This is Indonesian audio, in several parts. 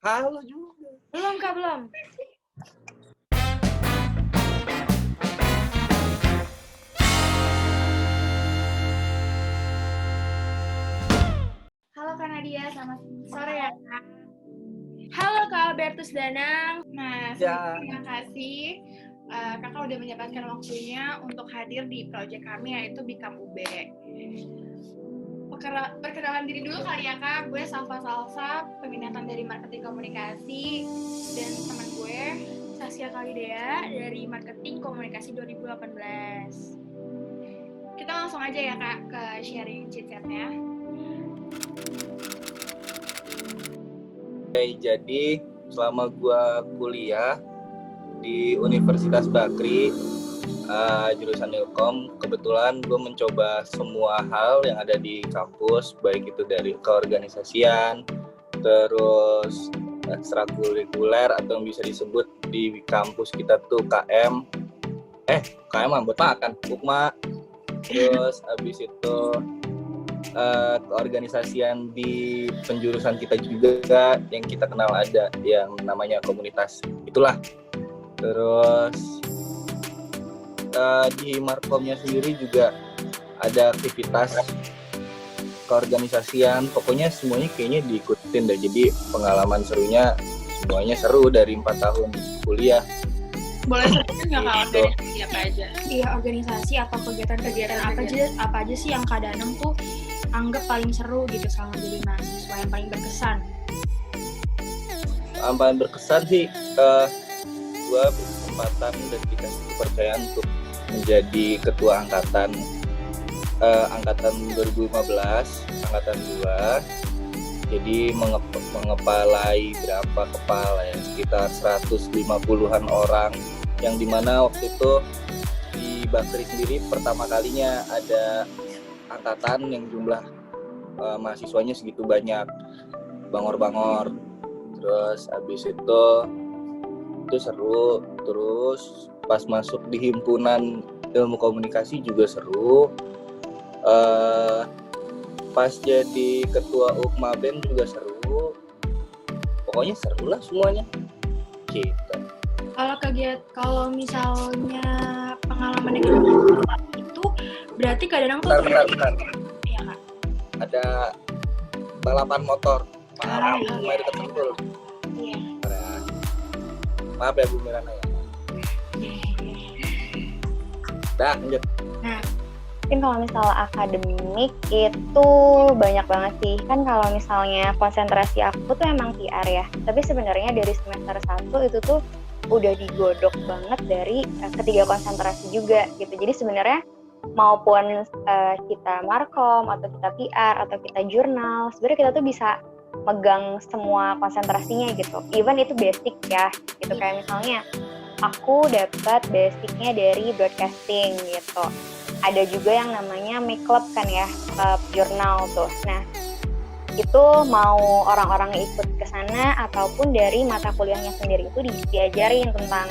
Halo juga. Belum, Kak, belum. Halo Kak Nadia, selamat sore ya Kak. Halo Kak Albertus Danang. Nah, terima kasih Kakak udah menyempatkan waktunya untuk hadir di proyek kami yaitu Bikam UB. Perkenalan diri dulu kali ya Kak. Gue Safa Salsa, peminatan dari marketing komunikasi, dan teman gue Saskia Kalidea dari marketing komunikasi 2018. Kita langsung aja ya Kak ke sharing chit-chatnya. Jadi selama gua kuliah di Universitas Bakri, jurusan Ilkom, kebetulan gue mencoba semua hal yang ada di kampus, baik itu dari keorganisasian, terus ekstrakurikuler atau yang bisa disebut di kampus kita tuh KM buat makan, Ukma, terus habis itu keorganisasian di penjurusan kita juga yang kita kenal ada yang namanya komunitas itulah. Terus di Markomnya sendiri juga ada aktivitas keorganisasian, pokoknya semuanya kayaknya diikutin deh. Jadi pengalaman serunya semuanya seru dari 4 tahun kuliah. Boleh sebutin nggak Kak organisasi apa aja? Iya, organisasi apa kegiatan-kegiatan apa aja sih yang Kak Danang tuh anggap paling seru gitu selama jadi mahasiswa, yang paling berkesan? Yang paling berkesan sih gue berkesempatan dan dikasih kepercayaan untuk menjadi ketua angkatan 2015, angkatan 2. Jadi mengepalai berapa kepala ya, sekitar 150-an orang, yang dimana waktu itu di Bakri sendiri pertama kalinya ada angkatan yang jumlah mahasiswanya segitu banyak, bangor-bangor. Terus habis itu seru. Terus pas masuk di himpunan ilmu komunikasi juga seru. Pas jadi ketua UKMA BEM juga seru. Pokoknya seru lah semuanya. Gitu. Kalau misalnya pengalaman yang itu berarti kadang tuh bentar. Iya Kak. Ada balapan motor. Maaf, dekat Sentul. Iya. Maaf ya Bu Mirana ya. Dah, lanjut. Nah, mungkin kalau misalnya akademik itu banyak banget sih. Kan kalau misalnya konsentrasi aku tuh emang PR ya. Tapi sebenarnya dari semester 1 itu tuh udah digodok banget dari ketiga konsentrasi juga gitu. Jadi sebenarnya maupun kita markom atau kita PR atau kita jurnal, sebenarnya kita tuh bisa megang semua konsentrasinya gitu. Even itu basic ya gitu. Kayak misalnya aku dapat basicnya dari broadcasting gitu. Ada juga yang namanya make club kan ya, club jurnal tuh. Nah, itu mau orang-orang ikut ke sana ataupun dari mata kuliahnya sendiri itu diajarin tentang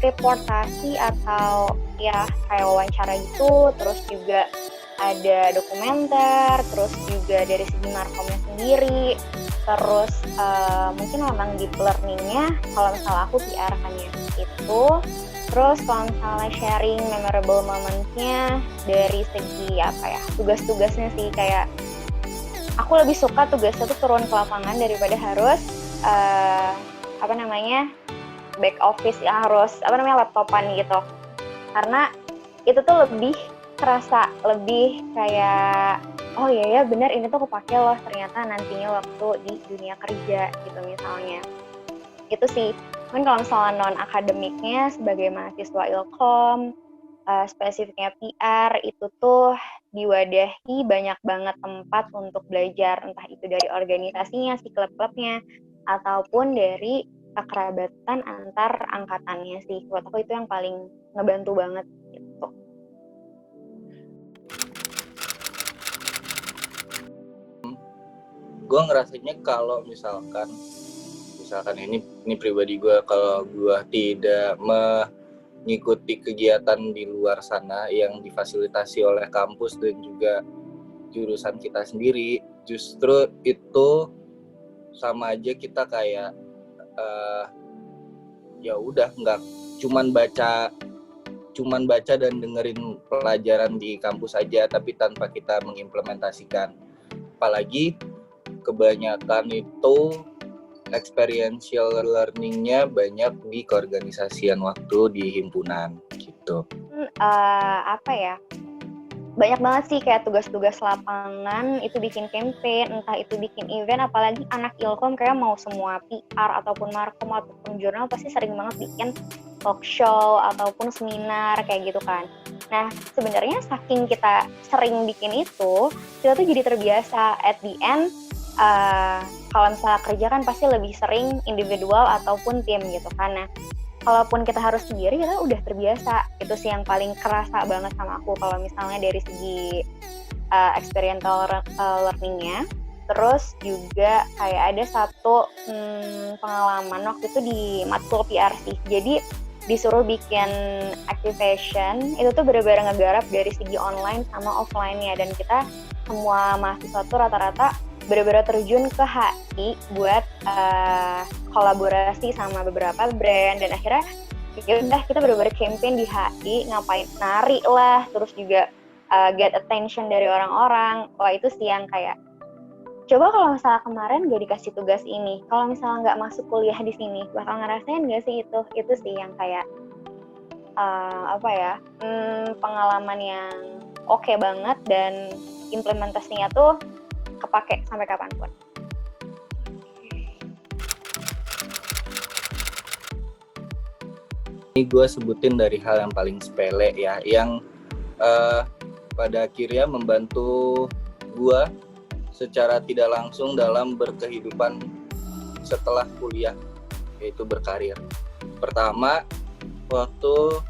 reportasi atau ya kayak wawancara gitu. Terus juga ada dokumenter, terus juga dari segi markomnya sendiri. Terus mungkin memang deep learning-nya kalau misalnya aku PR kan ya itu. Terus kalau misalnya sharing memorable moment-nya dari segi tugas-tugasnya sih, kayak aku lebih suka tugasnya tuh turun ke lapangan daripada harus back office ya, harus laptopan gitu. Karena itu tuh lebih terasa, lebih kayak oh iya ya benar, ini tuh kepake loh ternyata nantinya waktu di dunia kerja gitu misalnya. Itu sih. Mungkin kalau misalnya non-akademiknya sebagai mahasiswa Ilkom, spesifiknya PR, itu tuh diwadahi banyak banget tempat untuk belajar, entah itu dari organisasinya, si klub-klubnya, ataupun dari kekerabatan antar angkatannya sih. Buat aku itu yang paling ngebantu banget gitu. Gue ngerasanya kalau misalkan ini pribadi gue, kalau gue tidak mengikuti kegiatan di luar sana yang difasilitasi oleh kampus dan juga jurusan kita sendiri, justru itu sama aja kita kayak ya udah nggak cuman baca dan dengerin pelajaran di kampus aja, tapi tanpa kita mengimplementasikan. Apalagi kebanyakan itu experiential learning-nya banyak di keorganisasian waktu di himpunan gitu. Apa ya? Banyak banget sih kayak tugas-tugas lapangan, itu bikin campaign, entah itu bikin event, apalagi anak Ilkom kayak mau semua PR ataupun markom ataupun jurnal pasti sering banget bikin talk show ataupun seminar kayak gitu kan. Nah, sebenarnya saking kita sering bikin itu, kita tuh jadi terbiasa. At the end, kalau misalnya kerja kan pasti lebih sering individual ataupun tim gitu kan. Nah, kalaupun kita harus sendiri, kita udah terbiasa. Itu sih yang paling kerasa banget sama aku kalau misalnya dari segi experiential learning-nya. Terus juga kayak ada satu pengalaman waktu itu di matkul PR sih. Jadi disuruh bikin activation, itu tuh benar-benar ngegarap dari segi online sama offline-nya. Dan kita semua mahasiswa tuh rata-rata benar-benar terjun ke HI buat kolaborasi sama beberapa brand, dan akhirnya ya udah kita benar-benar campaign di HI, ngapain nari lah, terus juga get attention dari orang-orang. Wah, itu sih yang kayak coba kalau misalnya kemarin gak dikasih tugas ini, kalau misalnya nggak masuk kuliah di sini, bakal ngerasain nggak sih itu? Itu sih yang kayak pengalaman yang oke banget, dan implementasinya tuh kepake sampai kapanpun. Ini gue sebutin dari hal yang paling sepele ya, yang pada akhirnya membantu gue secara tidak langsung dalam berkehidupan setelah kuliah, yaitu berkarir. Pertama, waktu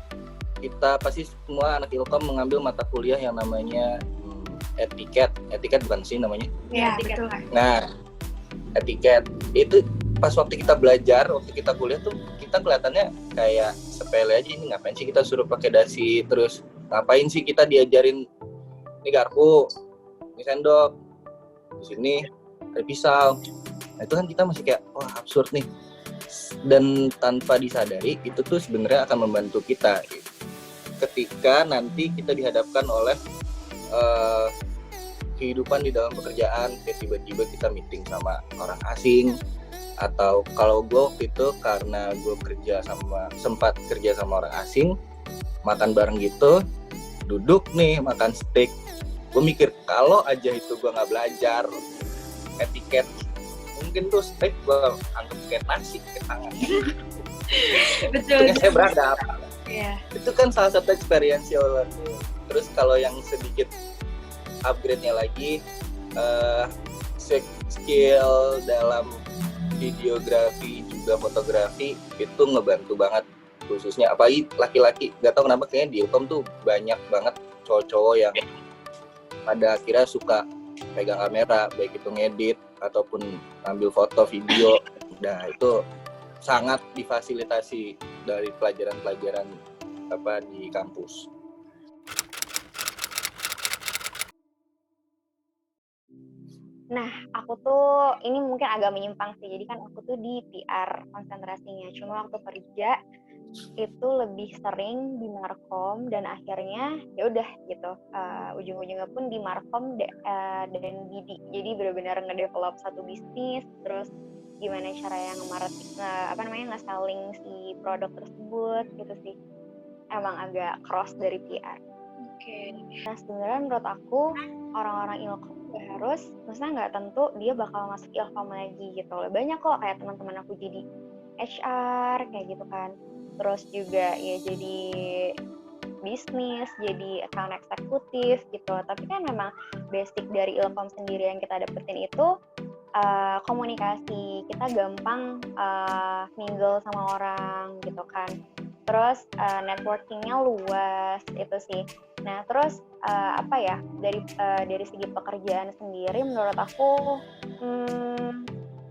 kita pasti semua anak Ilkom mengambil mata kuliah yang namanya etiket bukan sih namanya? Iya, betul. Nah, etiket itu pas waktu kita belajar, waktu kita kuliah tuh kita kelihatannya kayak sepele aja. Ini ngapain sih kita suruh pakai dasi, terus ngapain sih kita diajarin ini garpu, ini sendok, di sini ada pisau. Nah, itu kan kita masih kayak wah absurd nih. Dan tanpa disadari itu tuh sebenarnya akan membantu kita ketika nanti kita dihadapkan oleh kehidupan di dalam pekerjaan, kayak tiba-tiba kita meeting sama orang asing, atau kalau gue waktu itu karena gue sempat kerja sama orang asing, makan bareng gitu, duduk nih makan steak, gue mikir kalau aja itu gue nggak belajar etiket, mungkin tuh steak gue anggap kayak nasi ke tangan. Betul. Saya beradab. Iya. Itu kan salah satu experiential learning. Terus kalau yang sedikit upgrade-nya lagi, skill dalam videografi juga fotografi itu ngebantu banget, khususnya apalagi laki-laki. Gak tau kenapa kayaknya di Ilkom tuh banyak banget cowok-cowok yang pada akhirnya suka pegang kamera, baik itu ngedit ataupun ambil foto video. Nah, itu sangat difasilitasi dari pelajaran-pelajaran di kampus. Nah, aku tuh ini mungkin agak menyimpang sih. Jadi kan aku tuh di PR konsentrasinya. Cuma waktu kerja itu lebih sering di Markom, dan akhirnya ya udah gitu. Ujung-ujungnya pun di Markom dan BD. Jadi benar-benar ngedevelop satu bisnis, terus gimana cara yang nge-selling si produk tersebut gitu sih. Emang agak cross dari PR. Oke. Nah, sebenarnya menurut aku orang-orang Ilkom maksudnya nggak tentu dia bakal masuk Ilkom lagi gitu loh. Banyak kok kayak teman-teman aku jadi HR kayak gitu kan. Terus juga ya jadi bisnis, jadi account eksekutif gitu. Tapi kan memang basic dari Ilkom sendiri yang kita dapetin itu komunikasi. Kita gampang mingle sama orang gitu kan. Terus networking-nya luas itu sih. Nah, terus dari segi pekerjaan sendiri menurut aku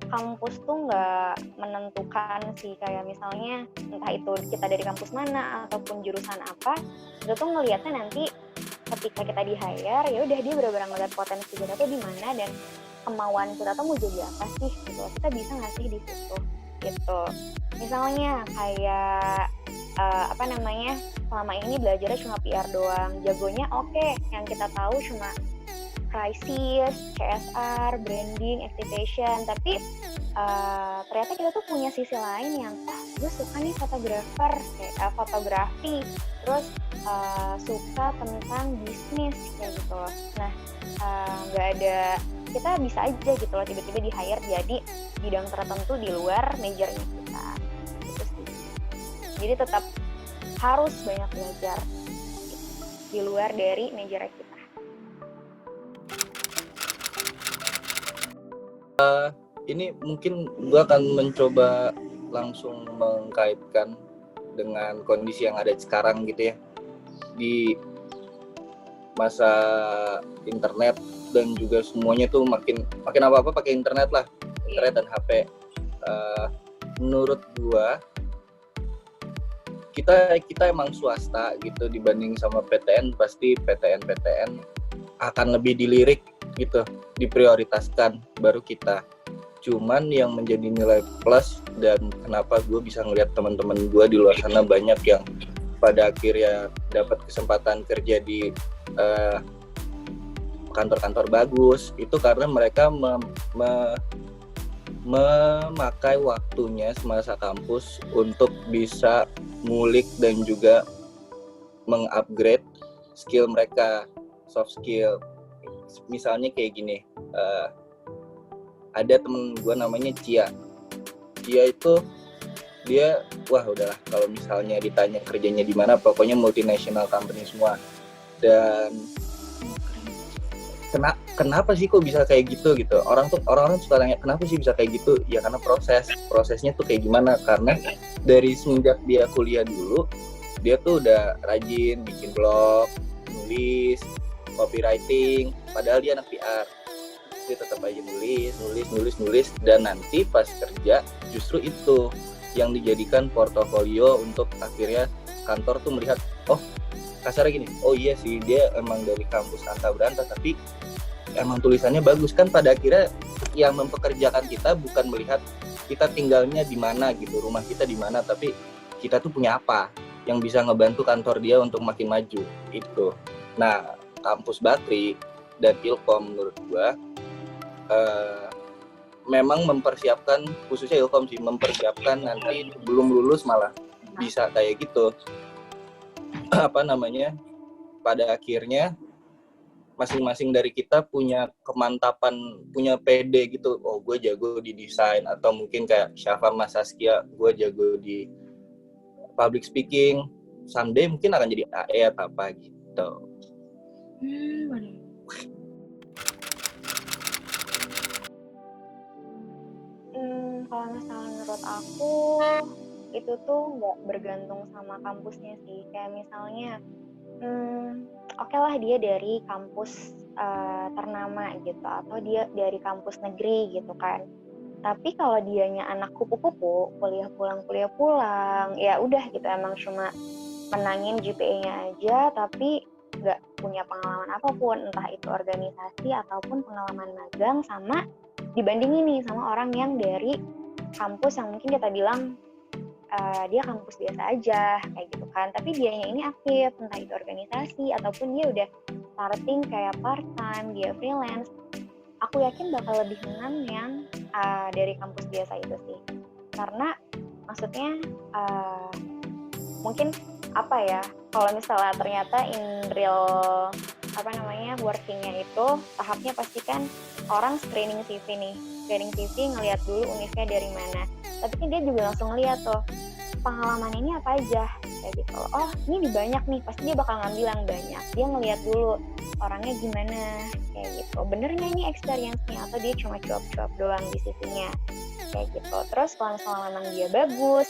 kampus tuh nggak menentukan sih, kayak misalnya entah itu kita dari kampus mana ataupun jurusan apa, itu tuh ngelihatnya nanti ketika kita di hire, ya udah dia benar-benar ngeliat potensi kita tuh di mana, dan kemauan kita tuh mau jadi apa sih gitu, kita bisa nggak sih di situ gitu. Misalnya kayak selama ini belajarnya cuma PR doang, jagonya oke, yang kita tahu cuma crisis, CSR, branding, activation, tapi ternyata kita tuh punya sisi lain yang gue suka nih fotografi, terus suka tentang bisnis kayak gitu loh. Nah, nggak ada, kita bisa aja gitu loh tiba-tiba di hire jadi bidang tertentu di luar majornya kita gitu sih. Jadi tetap harus banyak belajar di luar dari major kita. Ini mungkin gue akan mencoba langsung mengkaitkan dengan kondisi yang ada sekarang gitu ya, di masa internet dan juga semuanya tuh makin apa-apa pakai internet lah, internet dan HP. Menurut gue kita emang swasta gitu, dibanding sama PTN pasti PTN akan lebih dilirik gitu, diprioritaskan baru kita. Cuman yang menjadi nilai plus dan kenapa gue bisa ngeliat teman-teman gue di luar sana banyak yang pada akhirnya dapat kesempatan kerja di kantor-kantor bagus, itu karena mereka memakai waktunya semasa kampus untuk bisa ngulik dan juga mengupgrade skill mereka, soft skill. Misalnya kayak gini, ada temen gue namanya Cia itu dia udahlah kalau misalnya ditanya kerjanya di mana, pokoknya multinational company semua. Dan kenapa sih kok bisa kayak gitu orang suka tanya kenapa sih bisa kayak gitu, ya karena prosesnya tuh kayak gimana, karena dari semenjak dia kuliah dulu dia tuh udah rajin bikin blog, nulis, copywriting, padahal dia anak PR. Dia tetap aja nulis, dan nanti pas kerja justru itu yang dijadikan portofolio untuk akhirnya kantor tuh melihat, oh kasarnya gini, oh iya sih dia emang dari kampus Anta Beranta tapi emang tulisannya bagus. Kan pada akhirnya yang mempekerjakan kita bukan melihat kita tinggalnya di mana gitu, rumah kita di mana, tapi kita tuh punya apa yang bisa ngebantu kantor dia untuk makin maju itu. Nah, kampus Bakri dan Ilkom menurut gua memang mempersiapkan, khususnya Ilkom sih, mempersiapkan nanti belum lulus malah bisa kayak gitu. Pada akhirnya masing-masing dari kita punya kemantapan, punya PD gitu. Oh, gue jago di desain, atau mungkin kayak Syafa Mas Saskia, gue jago di public speaking. Someday mungkin akan jadi AE atau apa gitu. Kalau misalnya menurut aku itu tuh nggak bergantung sama kampusnya sih. Kayak misalnya oke lah dia dari kampus ternama gitu, atau dia dari kampus negeri gitu kan. Tapi kalau dianya anak kupu-kupu, kuliah pulang, ya udah gitu, emang cuma menangin GPA-nya aja, tapi nggak punya pengalaman apapun, entah itu organisasi ataupun pengalaman magang, sama dibandingin nih sama orang yang dari kampus yang mungkin kita bilang dia kampus biasa aja kayak gitu kan, tapi dianya ini aktif, entah itu organisasi ataupun dia udah starting kayak part time, dia freelance. Aku yakin bakal lebih menang yang dari kampus biasa itu sih, karena maksudnya mungkin apa ya, kalau misalnya ternyata in real workingnya itu tahapnya pasti kan orang screening CV ngelihat dulu univnya dari mana, tapi kan dia juga langsung ngeliat tuh pengalaman ini apa aja kayak gitu. Oh ini banyak nih, pasti dia bakal ngambil yang banyak, dia ngeliat dulu orangnya gimana kayak gitu, bener nggak ini experience-nya atau dia cuma cuap-cuap doang di CV-nya kayak gitu. Terus kalau misalnya memang dia bagus,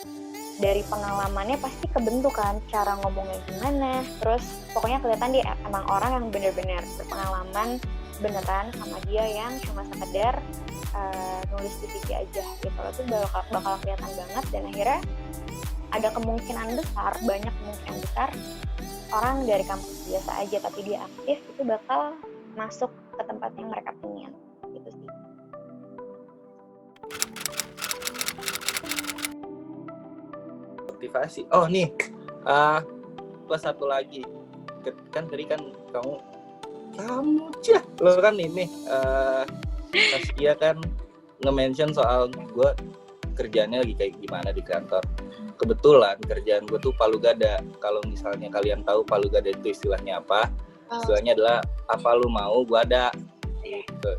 dari pengalamannya pasti kebentuk kan cara ngomongnya gimana, terus pokoknya kelihatan dia emang orang yang benar-benar berpengalaman beneran sama dia yang cuma sekedar nulis di CV aja gitu. Itu bakal kelihatan banget, dan akhirnya ada banyak kemungkinan besar orang dari kampus biasa aja tapi dia aktif itu bakal masuk ke tempat yang mereka pengen gitu sih. motivasi. Oh nih, plus satu lagi. Kan tadi kan kamu lo kan ini Saskia kan nge-mention soal gue kerjaannya lagi kayak gimana di kantor. Kebetulan kerjaan gue tuh palu gada. Kalau misalnya kalian tahu palu gada itu istilahnya apa? Istilahnya adalah apa lu mau gue ada gitu.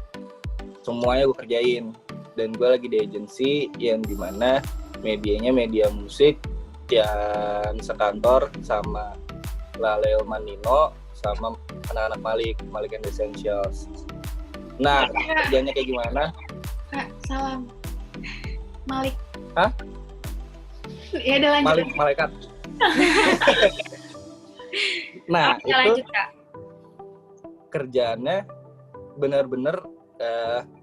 Semuanya gue kerjain. Dan gue lagi di agensi yang dimana medianya media musik yang sekantor sama Laleo Manino sama anak-anak Malik and Essentials. Nah, kerjanya kayak gimana? Kak, salam. Malik. Hah? Ya udah lanjut. Malaikat. Nah, Oke, itu lanjut, Kak. Kerjaannya benar-benar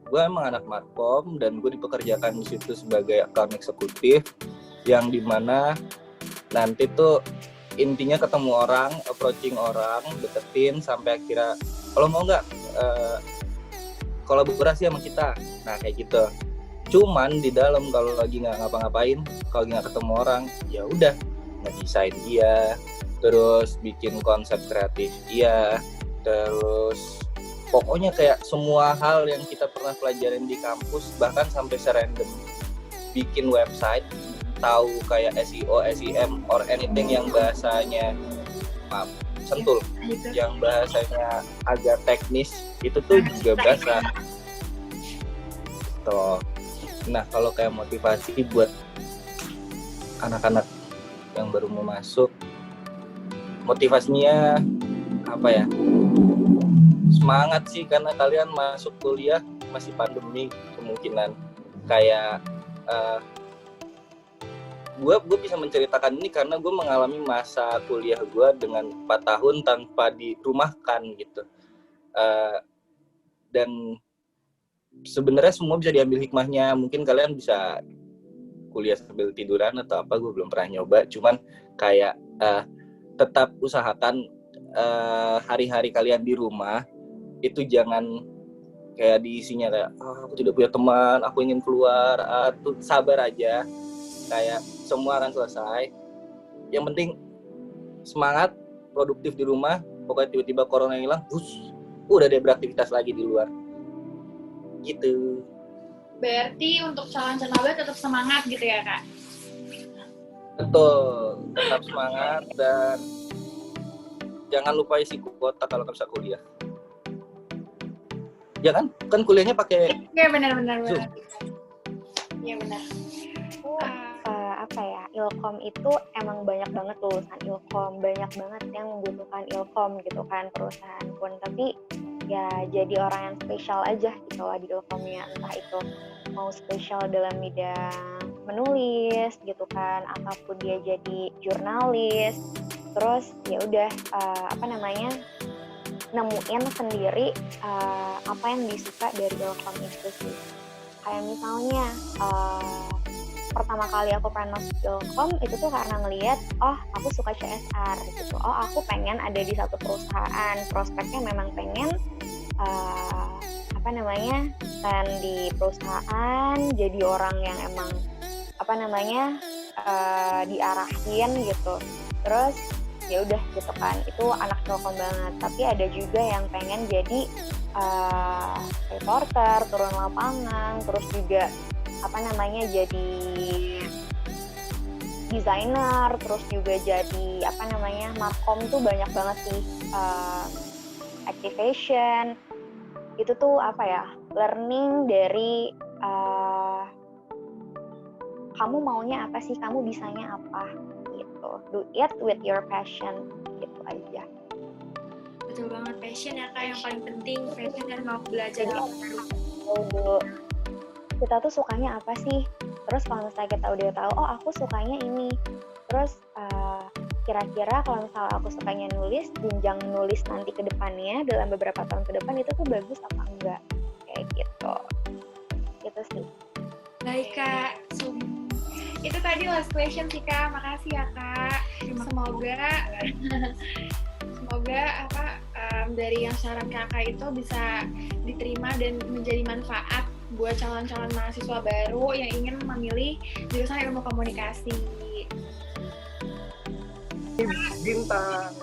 gue emang anak markom dan gue dipekerjakan di situ sebagai account eksekutif yang dimana nanti tuh intinya ketemu orang, approaching orang, deketin sampai akhirnya kalau mau nggak kolaborasi sama kita. Nah kayak gitu. Cuman di dalam kalau lagi nggak ngapa-ngapain, kalau lagi nggak ketemu orang, ya udah ngedesain dia, terus bikin konsep kreatif dia, terus pokoknya kayak semua hal yang kita pernah pelajarin di kampus, bahkan sampai serandom bikin website, tahu kayak SEO, SEM, or anything yang bahasanya sentul, yang bahasanya agak teknis, itu tuh juga bahasa. Tuh. Nah kalau kayak motivasi buat anak-anak yang baru mau masuk, motivasinya apa ya? Semangat sih, karena kalian masuk kuliah masih pandemi, kemungkinan kayak gue bisa menceritakan ini karena gue mengalami masa kuliah gue dengan 4 tahun tanpa dirumahkan gitu. Dan sebenarnya semua bisa diambil hikmahnya. Mungkin kalian bisa kuliah sambil tiduran atau apa, gue belum pernah nyoba. Cuman kayak tetap usahakan hari-hari kalian di rumah itu jangan kayak diisinya kayak aku tidak punya teman, aku ingin keluar. Tuh sabar aja, kayak semua akan selesai. Yang penting semangat, produktif di rumah. Pokoknya tiba-tiba corona hilang, udah deh beraktivitas lagi di luar gitu. Berarti untuk calon-calon maba tetap semangat gitu ya, Kak? Betul, tetap semangat dan jangan lupa isi kuota kalau nggak bisa kuliah. Ya kan? Kan kuliahnya pakai Iya benar. Zoom. Iya benar. Apa ya, Ilkom itu emang banyak banget lulusan Ilkom, banyak banget yang membutuhkan Ilkom gitu kan perusahaan pun, tapi ya jadi orang yang spesial aja gitu lah di Ilkomnya, entah itu mau spesial dalam bidang menulis gitu kan, ataupun dia jadi jurnalis, terus ya udah nemuin sendiri apa yang disuka dari Ilkom itu sih. Kayak misalnya pertama kali aku pengen masuk Ilkom itu tuh karena ngelihat, oh aku suka CSR gitu, oh aku pengen ada di satu perusahaan, prospeknya memang pengen stand di perusahaan, jadi orang yang emang diarahin gitu. Terus ya udah gitu kan, itu anak Ilkom banget. Tapi ada juga yang pengen jadi reporter, turun lapangan, terus juga jadi desainer, terus juga jadi markom tuh banyak banget sih, activation. Itu tuh learning dari kamu maunya apa sih, kamu bisanya apa gitu. Do it with your passion gitu aja. Betul banget, passion ya Kak, yang paling penting. Passion kan mau belajar hal baru. Dulu kita tuh sukanya apa sih, terus kalau misalnya kita udah tahu, oh aku sukanya ini, terus kira-kira kalau misalnya aku sukanya nulis, jenjang nulis nanti ke depannya dalam beberapa tahun ke depan itu tuh bagus apa enggak, kayak gitu sih. Baik Kak, itu tadi last question sih Kak, makasih ya Kak. Semoga dari yang saran Kakak itu bisa diterima dan menjadi manfaat buat calon-calon mahasiswa baru yang ingin memilih jurusan ilmu komunikasi. bintang.